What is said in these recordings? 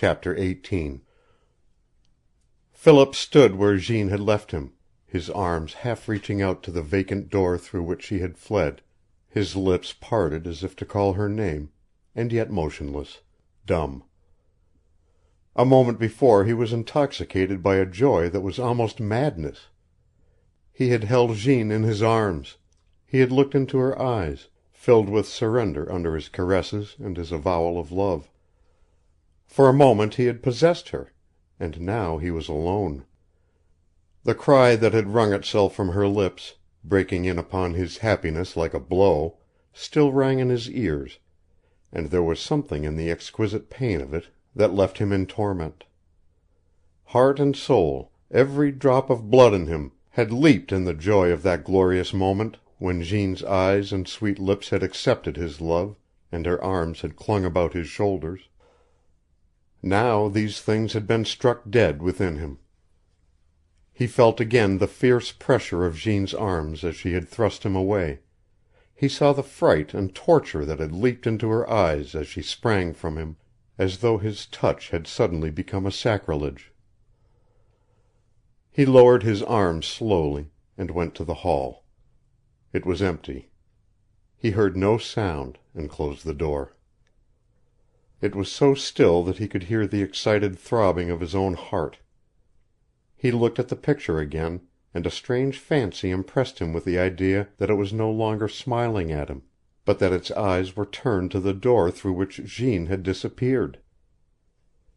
Chapter 18 Philip stood where Jeanne had left him, his arms half reaching out to the vacant door through which she had fled, his lips parted as if to call her name, and yet motionless, dumb. A moment before he was intoxicated by a joy that was almost madness. He had held Jeanne in his arms. He had looked into her eyes, filled with surrender under his caresses and his avowal of love. For a moment he had possessed her, and now he was alone. The cry that had wrung itself from her lips, breaking in upon his happiness like a blow, still rang in his ears, and there was something in the exquisite pain of it that left him in torment. Heart and soul, every drop of blood in him, had leaped in the joy of that glorious moment when Jeanne's eyes and sweet lips had accepted his love, and her arms had clung about his shoulders. Now these things had been struck dead within him. He felt again the fierce pressure of Jeanne's arms as she had thrust him away. He saw the fright and torture that had leaped into her eyes as she sprang from him, as though his touch had suddenly become a sacrilege. He lowered his arms slowly, and went to the hall. It was empty. He heard no sound, and closed the door. It was so still that he could hear the excited throbbing of his own heart. He looked at the picture again, and a strange fancy impressed him with the idea that it was no longer smiling at him, but that its eyes were turned to the door through which Jeanne had disappeared.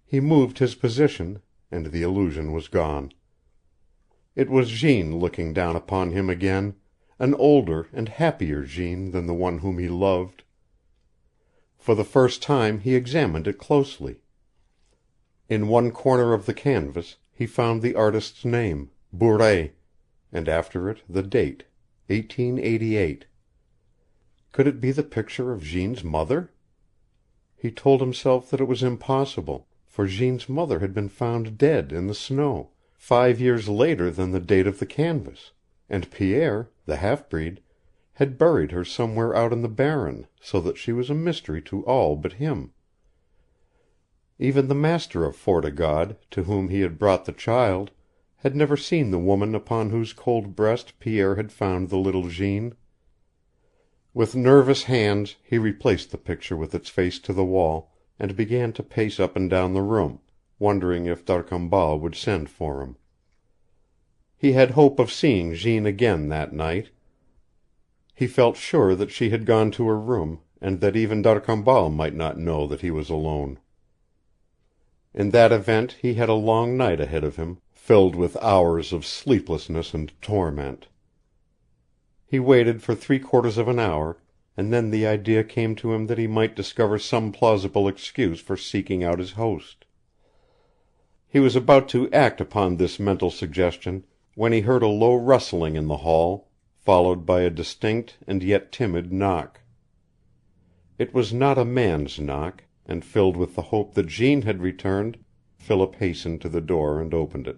He moved his position, and the illusion was gone. It was Jeanne looking down upon him again, an older and happier Jeanne than the one whom he loved. For the first time he examined it closely. In one corner of the canvas he found the artist's name, Bourret, and after it the date, 1888. Could it be the picture of Jeanne's mother? He told himself that it was impossible, for Jeanne's mother had been found dead in the snow, 5 years later than the date of the canvas, and Pierre, the half-breed, had buried her somewhere out in the barren, so that she was a mystery to all but him. Even the master of Fort o' God, to whom he had brought the child, had never seen the woman upon whose cold breast Pierre had found the little Jeanne. With nervous hands he replaced the picture with its face to the wall, and began to pace up and down the room, wondering if D'Arcambal would send for him. He had hope of seeing Jeanne again that night. He felt sure that she had gone to her room, and that even D'Arcambal might not know that he was alone. In that event he had a long night ahead of him, filled with hours of sleeplessness and torment. He waited for 3/4 of an hour, and then the idea came to him that he might discover some plausible excuse for seeking out his host. He was about to act upon this mental suggestion when he heard a low rustling in the hall, followed by a distinct and yet timid knock. It was not a man's knock, and filled with the hope that Jeanne had returned, Philip hastened to the door and opened it.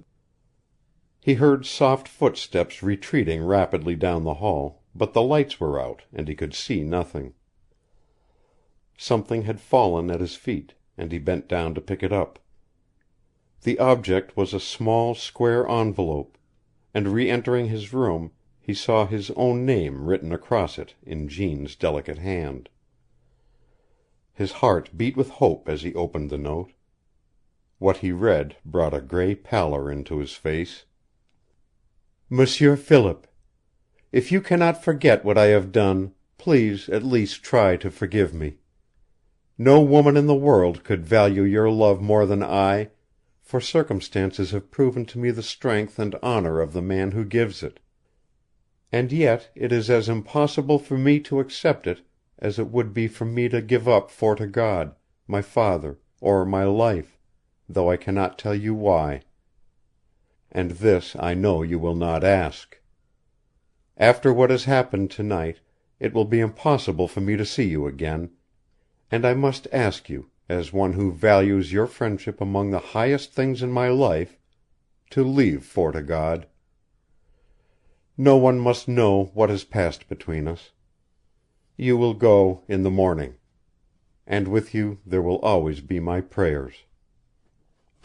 He heard soft footsteps retreating rapidly down the hall, but the lights were out, and he could see nothing. Something had fallen at his feet, and he bent down to pick it up. The object was a small square envelope, and re-entering his room he saw his own name written across it in Jeanne's delicate hand. His heart beat with hope as he opened the note. What he read brought a gray pallor into his face. Monsieur Philip, if you cannot forget what I have done, please at least try to forgive me. No woman in the world could value your love more than I, for circumstances have proven to me the strength and honor of the man who gives it. And yet it is as impossible for me to accept it as it would be for me to give up Fort o' God, my father, or my life, though I cannot tell you why. And this I know you will not ask. After what has happened tonight, it will be impossible for me to see you again, and I must ask you, as one who values your friendship among the highest things in my life, to leave Fort o' God. No one must know what has passed between us. You will go in the morning. And with you there will always be my prayers.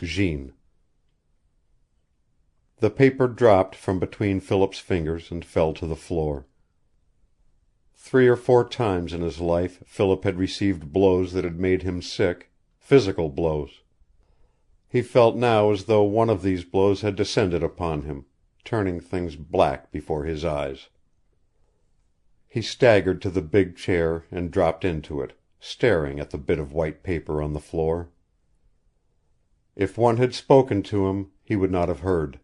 Jeanne. The paper dropped from between Philip's fingers and fell to the floor. 3 or 4 times in his life Philip had received blows that had made him sick, physical blows. He felt now as though one of these blows had descended upon him, turning things black before his eyes. He staggered to the big chair and dropped into it, staring at the bit of white paper on the floor. If one had spoken to him, he would not have heard.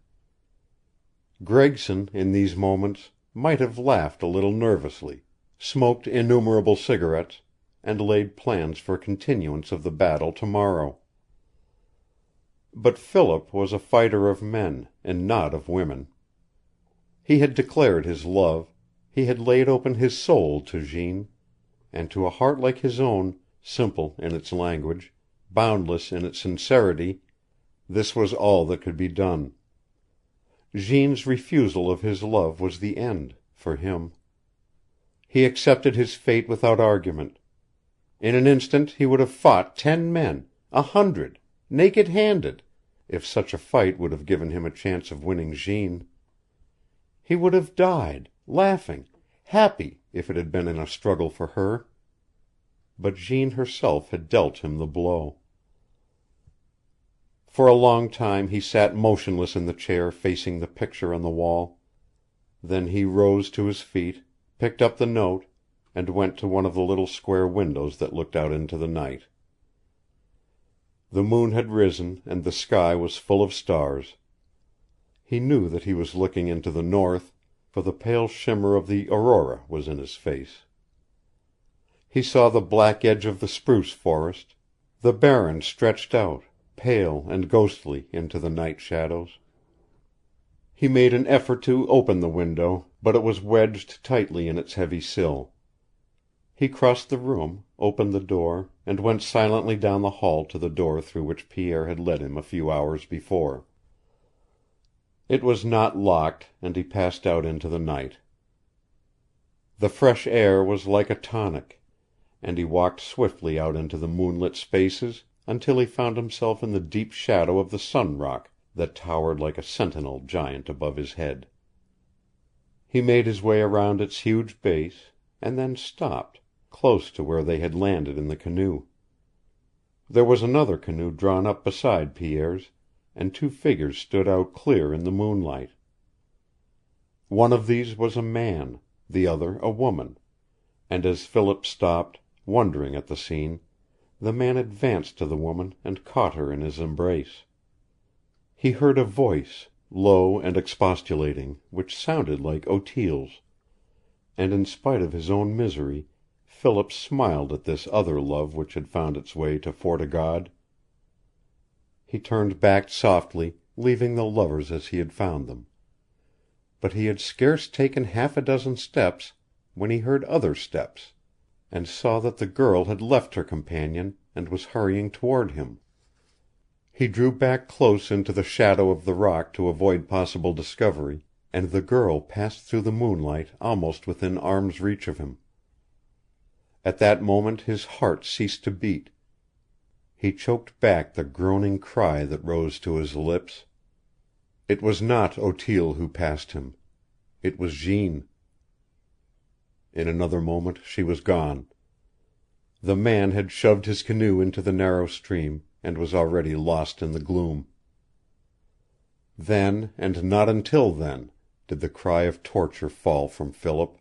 Gregson, in these moments, might have laughed a little nervously, smoked innumerable cigarettes, and laid plans for a continuance of the battle tomorrow. But Philip was a fighter of men, and not of women. He had declared his love, he had laid open his soul to Jeanne, and to a heart like his own, simple in its language, boundless in its sincerity, this was all that could be done. Jeanne's refusal of his love was the end, for him. He accepted his fate without argument. In an instant he would have fought 10 men, 100, naked-handed, if such a fight would have given him a chance of winning Jeanne. He would have died, laughing, happy, if it had been in a struggle for her. But Jeanne herself had dealt him the blow. For a long time he sat motionless in the chair facing the picture on the wall. Then he rose to his feet, picked up the note, and went to one of the little square windows that looked out into the night. The moon had risen and the sky was full of stars. He knew that he was looking into the north, for the pale shimmer of the aurora was in his face. He saw the black edge of the spruce forest, the barren stretched out, pale and ghostly, into the night shadows. He made an effort to open the window, but it was wedged tightly in its heavy sill. He crossed the room, opened the door, and went silently down the hall to the door through which Pierre had led him a few hours before. It was not locked, and he passed out into the night. The fresh air was like a tonic, and he walked swiftly out into the moonlit spaces until he found himself in the deep shadow of the Sun Rock that towered like a sentinel giant above his head. He made his way around its huge base, and then stopped, close to where they had landed in the canoe. There was another canoe drawn up beside Pierre's, and 2 figures stood out clear in the moonlight. One of these was a man, the other a woman, and as Philip stopped, wondering at the scene, the man advanced to the woman and caught her in his embrace. He heard a voice, low and expostulating, which sounded like Otille's, and in spite of his own misery Philip smiled at this other love which had found its way to Fort o' God. He turned back softly, leaving the lovers as he had found them. But he had scarce taken half a dozen steps when he heard other steps, and saw that the girl had left her companion and was hurrying toward him. He drew back close into the shadow of the rock to avoid possible discovery, and the girl passed through the moonlight almost within arm's reach of him. At that moment his heart ceased to beat. He choked back the groaning cry that rose to his lips. It was not Otille who passed him. It was Jeanne. In another moment she was gone. The man had shoved his canoe into the narrow stream, and was already lost in the gloom. Then, and not until then, did the cry of torture fall from Philip,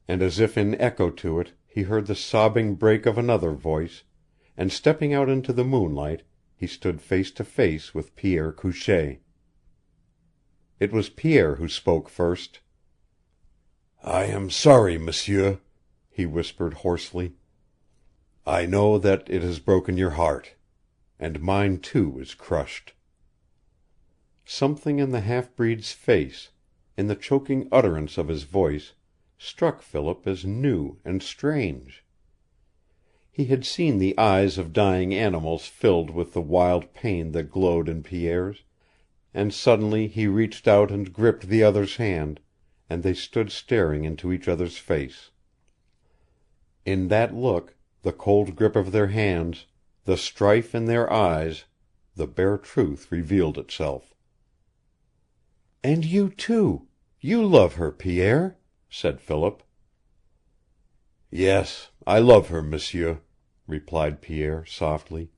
and as if in echo to it he heard the sobbing break of another voice, and stepping out into the moonlight he stood face to face with Pierre Couchee. It was Pierre who spoke first. "I am sorry, monsieur," he whispered hoarsely. "I know that it has broken your heart. And mine, too, is crushed." Something in the half-breed's face, in the choking utterance of his voice, struck Philip as new and strange. He had seen the eyes of dying animals filled with the wild pain that glowed in Pierre's, and suddenly he reached out and gripped the other's hand, and they stood staring into each other's face. In that look, the cold grip of their hands, the strife in their eyes, the bare truth revealed itself. "And you, too. You love her, Pierre," said Philip. "Yes, I love her, monsieur," replied Pierre softly.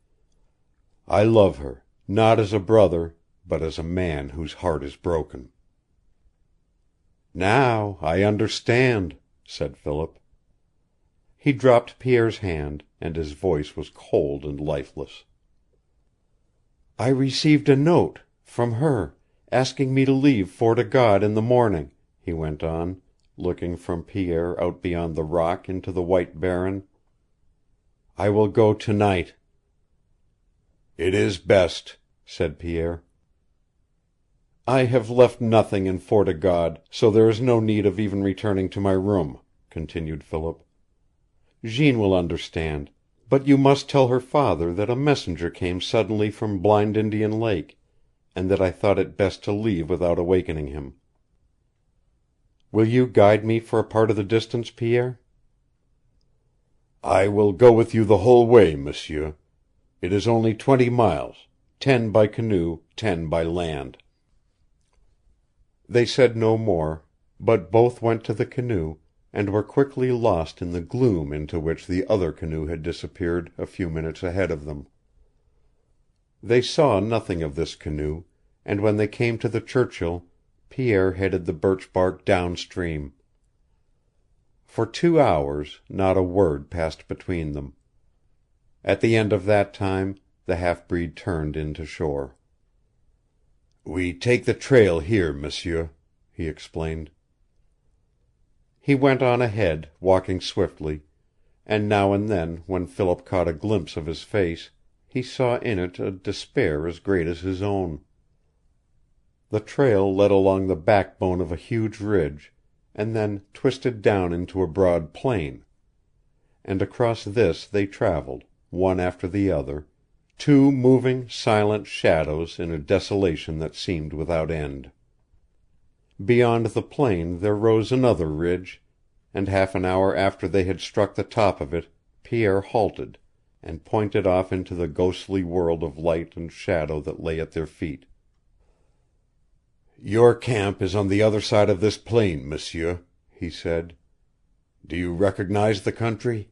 "I love her, not as a brother, but as a man whose heart is broken." "Now I understand," said Philip. He dropped Pierre's hand, and his voice was cold and lifeless. "I received a note from her asking me to leave Fort o' God in the morning," he went on, looking from Pierre out beyond the rock into the white barren. "I will go tonight." "It is best," said Pierre. "I have left nothing in Fort o' God, so there is no need of even returning to my room," continued Philip. "Jeanne will understand, but you must tell her father that a messenger came suddenly from Blind Indian Lake, and that I thought it best to leave without awakening him. Will you guide me for a part of the distance, Pierre?" "I will go with you the whole way, monsieur. It is only 20 miles, 10 by canoe, 10 by land." They said no more, but both went to the canoe, and were quickly lost in the gloom into which the other canoe had disappeared a few minutes ahead of them. They saw nothing of this canoe, and when they came to the Churchill, Pierre headed the birch bark downstream. For 2 hours not a word passed between them. At the end of that time the half-breed turned in to shore. "We take the trail here, monsieur," he explained. He went on ahead, walking swiftly, and now and then when Philip caught a glimpse of his face he saw in it a despair as great as his own. The trail led along the backbone of a huge ridge, and then twisted down into a broad plain; and across this they traveled, one after the other, two moving, silent shadows in a desolation that seemed without end. Beyond the plain there rose another ridge, and half an hour after they had struck the top of it Pierre halted, and pointed off into the ghostly world of light and shadow that lay at their feet. "Your camp is on the other side of this plain, monsieur," he said. "Do you recognize the country?"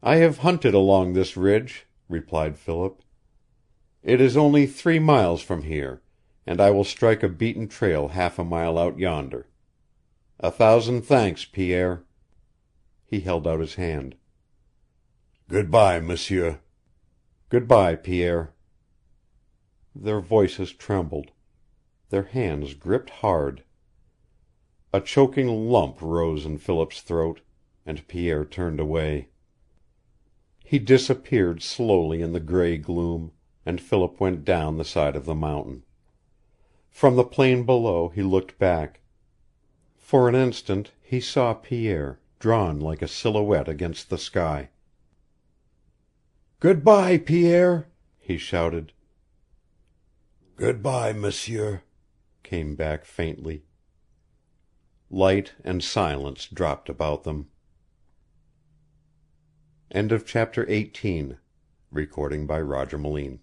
"I have hunted along this ridge," replied Philip. "It is only 3 miles from here, and I will strike a beaten trail half a mile out yonder. 1,000 thanks, Pierre." He held out his hand. "Good by, monsieur." "Good by, Pierre." Their voices trembled. Their hands gripped hard. A choking lump rose in Philip's throat, and Pierre turned away. He disappeared slowly in the gray gloom, and Philip went down the side of the mountain. From the plain below he looked back. For an instant he saw Pierre, drawn like a silhouette against the sky. "Good by, Pierre!" he shouted. "Good by, monsieur," came back faintly. Light and silence dropped about them. Chapter 18. Recording by Roger Moline.